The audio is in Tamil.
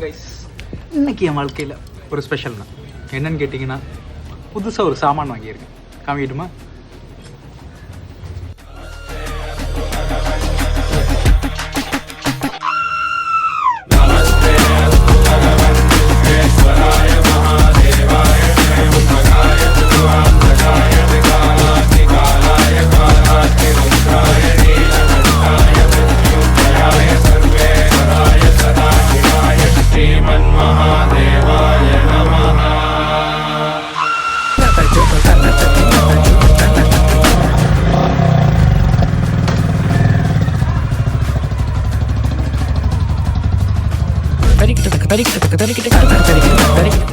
கைஸ், இன்னைக்கு என் வாழ்க்கையில் ஒரு ஸ்பெஷல்னா என்னன்னு கேட்டிங்கன்னா, புதுசாக ஒரு சாமான் வாங்கியிருக்கேன். காமிக்கிட்டுமா? Very good.